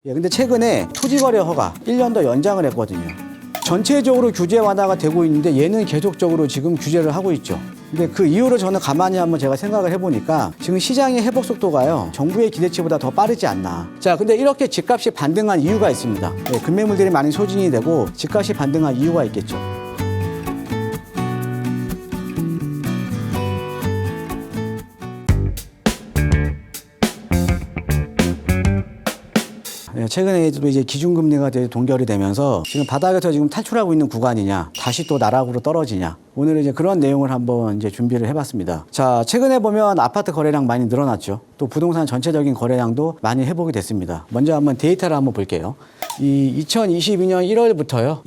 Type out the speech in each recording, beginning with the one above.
근데 최근에 토지거래 허가 1년 더 연장을 했거든요. 전체적으로 규제 완화가 되고 있는데 얘는 계속적으로 지금 규제를 하고 있죠. 근데 그 이유를 저는 가만히 한번 제가 생각을 해보니까 지금 시장의 회복 속도가요, 정부의 기대치보다 더 빠르지 않나. 자, 근데 이렇게 집값이 반등한 이유가 있습니다. 금매물들이 많이 소진이 되고 집값이 반등한 이유가 있겠죠. 최근에도 이제 기준금리가 동결이 되면서 지금 바닥에서 지금 탈출하고 있는 구간이냐, 다시 또 나락으로 떨어지냐. 오늘은 이제 그런 내용을 한번 이제 준비를 해봤습니다. 자, 최근에 보면 아파트 거래량 많이 늘어났죠. 또 부동산 전체적인 거래량도 많이 회복이 됐습니다. 먼저 한번 데이터를 한번 볼게요. 이 2022년 1월부터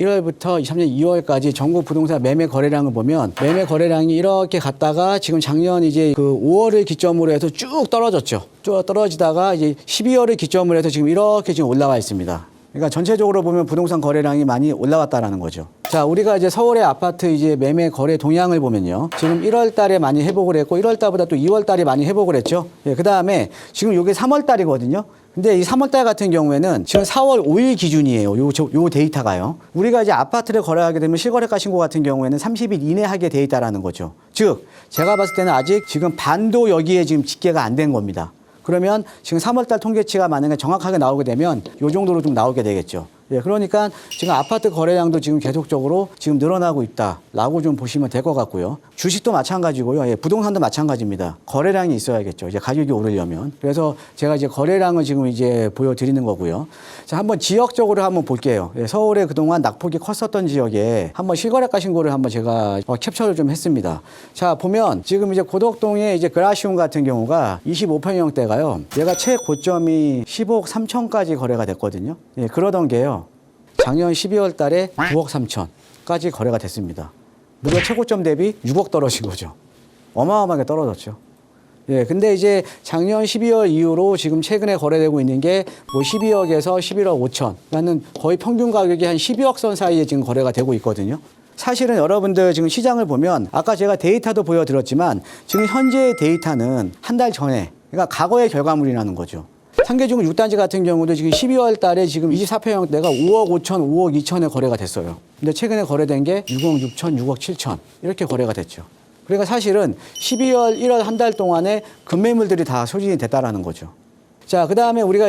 23년 2월까지 전국 부동산 매매 거래량을 보면 매매 거래량이 이렇게 갔다가 지금 작년 이제 그 5월을 기점으로 해서 쭉 떨어졌죠. 쭉 떨어지다가 이제 12월을 기점으로 해서 지금 이렇게 지금 올라와 있습니다. 그러니까 전체적으로 보면 부동산 거래량이 많이 올라왔다라는 거죠. 자, 우리가 이제 서울의 아파트 이제 매매 거래 동향을 보면요. 지금 1월 달에 많이 회복을 했고 1월 달보다 또 2월 달에 많이 회복을 했죠. 그다음에 지금 이게 3월 달이거든요. 근데 이 3월 달 같은 경우에는 지금 4월 5일 기준이에요. 요 데이터가요. 우리가 이제 아파트를 거래하게 되면 실거래가 신고 같은 경우에는 30일 이내 하게 돼 있다라는 거죠. 즉, 제가 봤을 때는 아직 지금 반도 여기에 지금 집계가 안 된 겁니다. 그러면 지금 3월 달 통계치가 만약에 정확하게 나오게 되면 요 정도로 좀 나오게 되겠죠. 그러니까 지금 아파트 거래량도 지금 계속적으로 지금 늘어나고 있다라고 좀 보시면 될 것 같고요. 주식도 마찬가지고요. 부동산도 마찬가지입니다. 거래량이 있어야겠죠. 이제 가격이 오르려면. 그래서 제가 이제 거래량을 지금 이제 보여드리는 거고요. 자, 한번 지역적으로 한번 볼게요. 서울에 그동안 낙폭이 컸었던 지역에 한번 실거래가 신고를 한번 제가 캡처를 좀 했습니다. 자, 보면 지금 이제 고덕동의 이제 그라시움 같은 경우가 25평형대가요. 얘가 최고점이 15억 3천까지 거래가 됐거든요. 그러던 게요. 작년 12월 달에 9억 3천까지 거래가 됐습니다. 무려 최고점 대비 6억 떨어진 거죠. 어마어마하게 떨어졌죠. 근데 이제 작년 12월 이후로 지금 최근에 거래되고 있는 게 뭐 12억에서 11억 5천. 라는 거의 평균 가격이 한 12억 선 사이에 지금 거래가 되고 있거든요. 사실은 여러분들 지금 시장을 보면 아까 제가 데이터도 보여드렸지만 지금 현재의 데이터는 한 달 전에, 그러니까 과거의 결과물이라는 거죠. 상계중은 6단지 같은 경우도 지금 12월 달에 지금 24평형대가 5억 5천, 5억 2천에 거래가 됐어요. 근데 최근에 거래된 게 6억 6천, 6억 7천 이렇게 거래가 됐죠. 그러니까 사실은 12월, 1월 한 달 동안에 급매물들이 다 소진이 됐다라는 거죠. 자, 그 다음에 우리가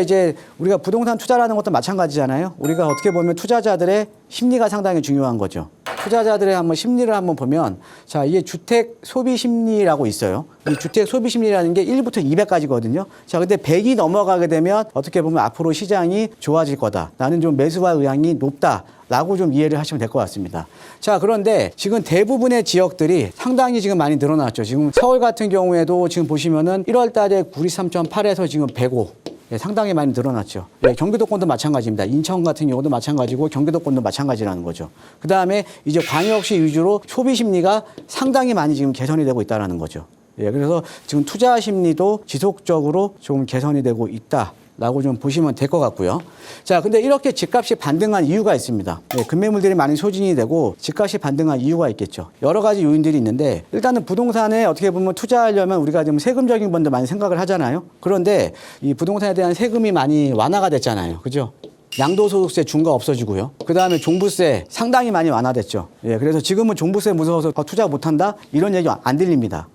부동산 투자라는 것도 마찬가지잖아요. 우리가 어떻게 보면 투자자들의 심리가 상당히 중요한 거죠. 투자자들의 한번 심리를 한번 보면, 자, 이게 주택 소비 심리라고 있어요. 이 주택 소비 심리라는 게 1부터 200까지거든요. 자, 근데 100이 넘어가게 되면 어떻게 보면 앞으로 시장이 좋아질 거다. 나는 좀 매수할 의향이 높다. 라고 좀 이해를 하시면 될 것 같습니다. 자, 그런데 지금 대부분의 지역들이 상당히 지금 많이 늘어났죠. 지금 서울 같은 경우에도 지금 보시면은 1월 달에 93.8에서 지금 105. 상당히 많이 늘어났죠. 경기도권도 마찬가지입니다. 인천 같은 경우도 마찬가지고 경기도권도 마찬가지라는 거죠. 그 다음에 이제 광역시 위주로 소비 심리가 상당히 많이 지금 개선이 되고 있다는 거죠. 그래서 지금 투자 심리도 지속적으로 좀 개선이 되고 있다. 라고 좀 보시면 될 것 같고요. 자, 근데 이렇게 집값이 반등한 이유가 있습니다. 급매물들이 많이 소진이 되고 집값이 반등한 이유가 있겠죠. 여러 가지 요인들이 있는데 일단은 부동산에 어떻게 보면 투자하려면 우리가 좀 세금적인 번도 많이 생각을 하잖아요. 그런데 이 부동산에 대한 세금이 많이 완화가 됐잖아요. 그죠? 양도소득세 중과 없어지고요. 그 다음에 종부세 상당히 많이 완화됐죠. 그래서 지금은 종부세 무서워서 투자 못한다? 이런 얘기 안 들립니다.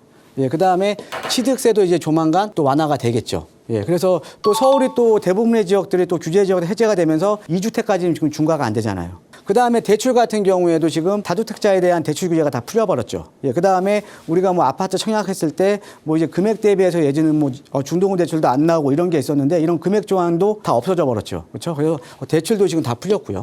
그 다음에 취득세도 이제 조만간 또 완화가 되겠죠. 그래서 또 서울이 또 대부분의 지역들이 또 규제 지역으로 해제가 되면서 2주택까지는 지금 중과가 안 되잖아요. 그 다음에 대출 같은 경우에도 지금 다주택자에 대한 대출 규제가 다 풀려버렸죠. 그 다음에 우리가 뭐 아파트 청약했을 때 뭐 이제 금액 대비해서 예전은 뭐 중도금 대출도 안 나오고 이런 게 있었는데 이런 금액 조항도 다 없어져 버렸죠. 그렇죠? 그래서 대출도 지금 다 풀렸고요.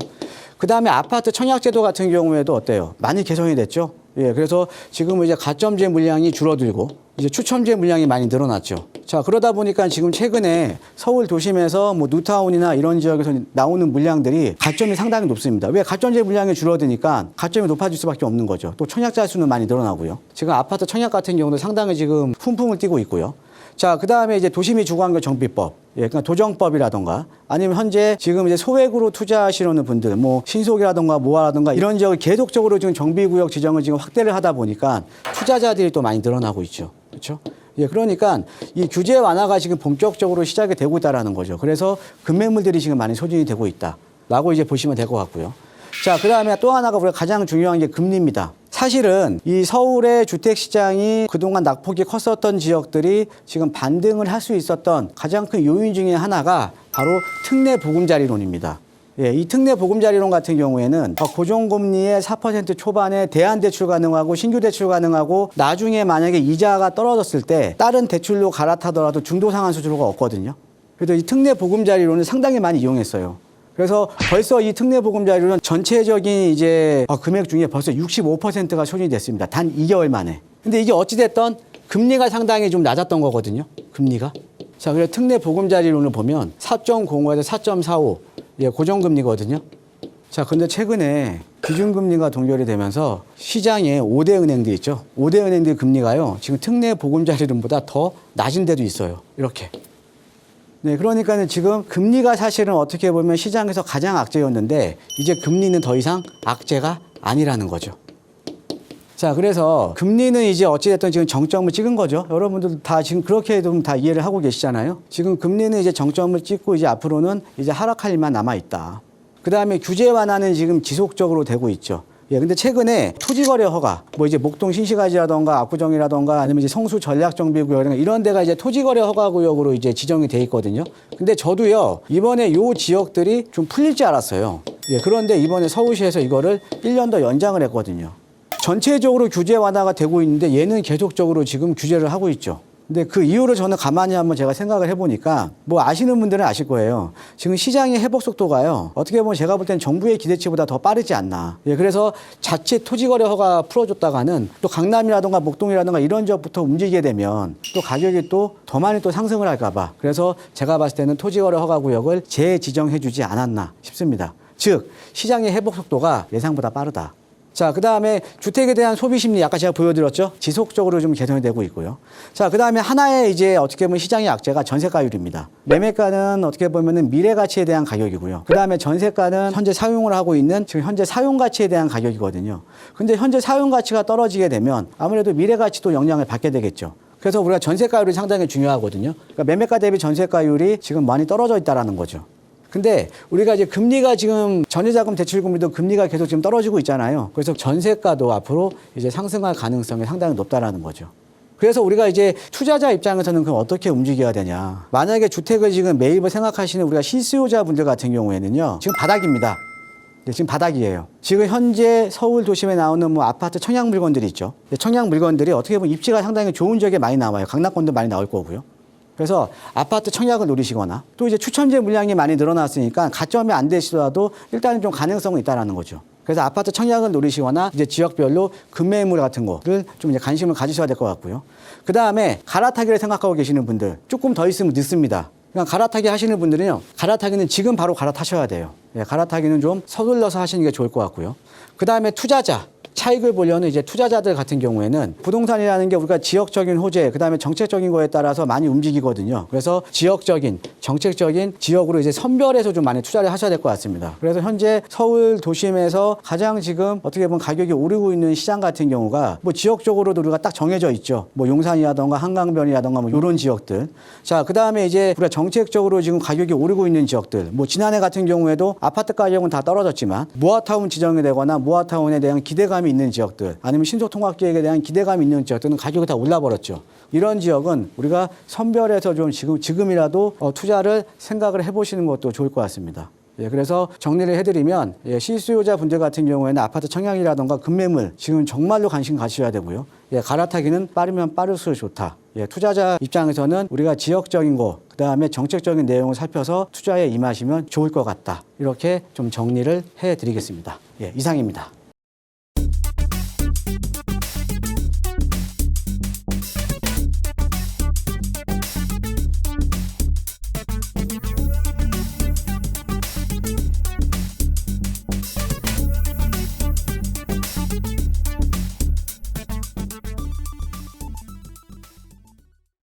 그 다음에 아파트 청약제도 같은 경우에도 어때요? 많이 개선이 됐죠. 그래서 지금 이제 가점제 물량이 줄어들고 이제 추첨제 물량이 많이 늘어났죠. 자, 그러다 보니까 지금 최근에 서울 도심에서 뭐 뉴타운이나 이런 지역에서 나오는 물량들이 가점이 상당히 높습니다. 왜? 가점제 물량이 줄어드니까 가점이 높아질 수밖에 없는 거죠. 또 청약자 수는 많이 늘어나고요. 지금 아파트 청약 같은 경우도 상당히 지금 훈풍을 띠고 있고요. 자, 그 다음에 이제 도시미 주거환경 정비법, 그러니까 도정법이라던가 아니면 현재 지금 이제 소액으로 투자하시려는 분들, 뭐 신속이라던가 모아라던가 이런 지역을 계속적으로 지금 정비구역 지정을 지금 확대를 하다 보니까 투자자들이 또 많이 늘어나고 있죠. 그렇죠? 예, 그러니까 이 규제 완화가 지금 본격적으로 시작이 되고 있다라는 거죠. 그래서 급매물들이 지금 많이 소진이 되고 있다라고 이제 보시면 될 것 같고요. 자, 그다음에 또 하나가 우리가 가장 중요한 게 금리입니다. 사실은 이 서울의 주택 시장이 그동안 낙폭이 컸었던 지역들이 지금 반등을 할 수 있었던 가장 큰 요인 중에 하나가 바로 특례 보금자리론입니다. 예, 이 특례 보금자리론 같은 경우에는 고정금리의 4% 초반에 대안대출 가능하고 신규 대출 가능하고 나중에 만약에 이자가 떨어졌을 때 다른 대출로 갈아타더라도 중도상환 수수료가 없거든요. 그래서 이 특례 보금자리론을 상당히 많이 이용했어요. 그래서 벌써 이 특례 보금자리론 전체적인 이제 금액 중에 벌써 65%가 소진이 됐습니다. 단 2개월 만에. 근데 이게 어찌됐든 금리가 상당히 좀 낮았던 거거든요. 금리가. 자, 그래서 특례 보금자리론을 보면 4.05에서 4.45. 예, 고정금리거든요. 자, 근데 최근에 기준금리가 동결이 되면서 시장에 5대 은행들 있죠. 5대 은행들 금리가요. 지금 특례 보금자리론보다 더 낮은 데도 있어요. 이렇게. 네, 그러니까는 지금 금리가 사실은 어떻게 보면 시장에서 가장 악재였는데 이제 금리는 더 이상 악재가 아니라는 거죠. 자, 그래서 금리는 이제 어찌됐든 지금 정점을 찍은 거죠. 여러분들 다 지금 그렇게 좀 다 이해를 하고 계시잖아요. 지금 금리는 이제 정점을 찍고 이제 앞으로는 이제 하락할 일만 남아 있다. 그 다음에 규제 완화는 지금 지속적으로 되고 있죠. 예, 근데 최근에 토지거래 허가, 뭐 이제 목동 신시가지라던가 압구정이라던가 아니면 이제 성수 전략정비구역 이런 데가 이제 토지거래 허가구역으로 이제 지정이 돼 있거든요. 근데 저도요, 이번에 요 지역들이 좀 풀릴 줄 알았어요. 예, 그런데 이번에 서울시에서 이거를 1년 더 연장을 했거든요. 전체적으로 규제 완화가 되고 있는데 얘는 계속적으로 지금 규제를 하고 있죠. 근데 그 이유를 저는 가만히 한번 제가 생각을 해보니까 뭐 아시는 분들은 아실 거예요. 지금 시장의 회복 속도가요. 어떻게 보면 제가 볼 때는 정부의 기대치보다 더 빠르지 않나. 예, 그래서 자칫 토지거래 허가 풀어줬다가는 또 강남이라든가 목동이라든가 이런 지역부터 움직이게 되면 또 가격이 또 더 많이 또 상승을 할까 봐. 그래서 제가 봤을 때는 토지거래 허가 구역을 재지정해주지 않았나 싶습니다. 즉 시장의 회복 속도가 예상보다 빠르다. 자, 그 다음에 주택에 대한 소비 심리 아까 제가 보여드렸죠. 지속적으로 좀 개선이 되고 있고요. 자, 그 다음에 하나의 이제 어떻게 보면 시장의 악재가 전세가율입니다. 매매가는 어떻게 보면은 미래 가치에 대한 가격이고요. 그 다음에 전세가는 현재 사용을 하고 있는 지금 현재 사용 가치에 대한 가격이거든요. 근데 현재 사용 가치가 떨어지게 되면 아무래도 미래 가치도 영향을 받게 되겠죠. 그래서 우리가 전세가율이 상당히 중요하거든요. 그러니까 매매가 대비 전세가율이 지금 많이 떨어져 있다라는 거죠. 근데 우리가 이제 금리가 지금 전세자금 대출금리도 금리가 계속 지금 떨어지고 있잖아요. 그래서 전세가도 앞으로 이제 상승할 가능성이 상당히 높다라는 거죠. 그래서 우리가 이제 투자자 입장에서는 그럼 어떻게 움직여야 되냐. 만약에 주택을 지금 매입을 생각하시는 우리가 실수요자분들 같은 경우에는요. 지금 바닥입니다. 네, 지금 바닥이에요. 지금 현재 서울 도심에 나오는 뭐 아파트 청약 물건들이 있죠. 청약 물건들이 어떻게 보면 입지가 상당히 좋은 지역에 많이 나와요. 강남권도 많이 나올 거고요. 그래서 아파트 청약을 노리시거나 또 이제 추천제 물량이 많이 늘어났으니까 가점이 안 되시더라도 일단은 좀 가능성은 있다라는 거죠. 그래서 아파트 청약을 노리시거나 이제 지역별로 급매물 같은 거를 좀 이제 관심을 가지셔야 될 것 같고요. 그 다음에 갈아타기를 생각하고 계시는 분들 조금 더 있으면 늦습니다. 그러니까 갈아타기 하시는 분들은요. 갈아타기는 지금 바로 갈아타셔야 돼요. 예, 갈아타기는 좀 서둘러서 하시는 게 좋을 것 같고요. 그 다음에 투자자. 차익을 보려는 이제 투자자들 같은 경우에는 부동산이라는 게 우리가 지역적인 호재, 그 다음에 정책적인 거에 따라서 많이 움직이거든요. 그래서 지역적인, 정책적인 지역으로 이제 선별해서 좀 많이 투자를 하셔야 될 것 같습니다. 그래서 현재 서울 도심에서 가장 지금 어떻게 보면 가격이 오르고 있는 시장 같은 경우가 뭐 지역적으로도 우리가 딱 정해져 있죠. 뭐 용산이라던가 한강변이라던가 뭐 이런 지역들. 자, 그 다음에 이제 우리가 정책적으로 지금 가격이 오르고 있는 지역들. 뭐 지난해 같은 경우에도 아파트 가격은 다 떨어졌지만 모아타운 지정이 되거나 모아타운에 대한 기대감이 있는 지역들 아니면 신속통합계획에 대한 기대감이 있는 지역들은 가격이 다 올라버렸죠. 이런 지역은 우리가 선별해서 좀 지금이라도 투자를 생각을 해보시는 것도 좋을 것 같습니다. 예, 그래서 정리를 해드리면 실수요자 분들 같은 경우에는 아파트 청약이라던가 급매물 지금 정말로 관심 가셔야 되고요. 예, 갈아타기는 빠르면 빠를수록 좋다. 예, 투자자 입장에서는 우리가 지역적인 거 그다음에 정책적인 내용을 살펴서 투자에 임하시면 좋을 것 같다. 이렇게 좀 정리를 해드리겠습니다. 예, 이상입니다.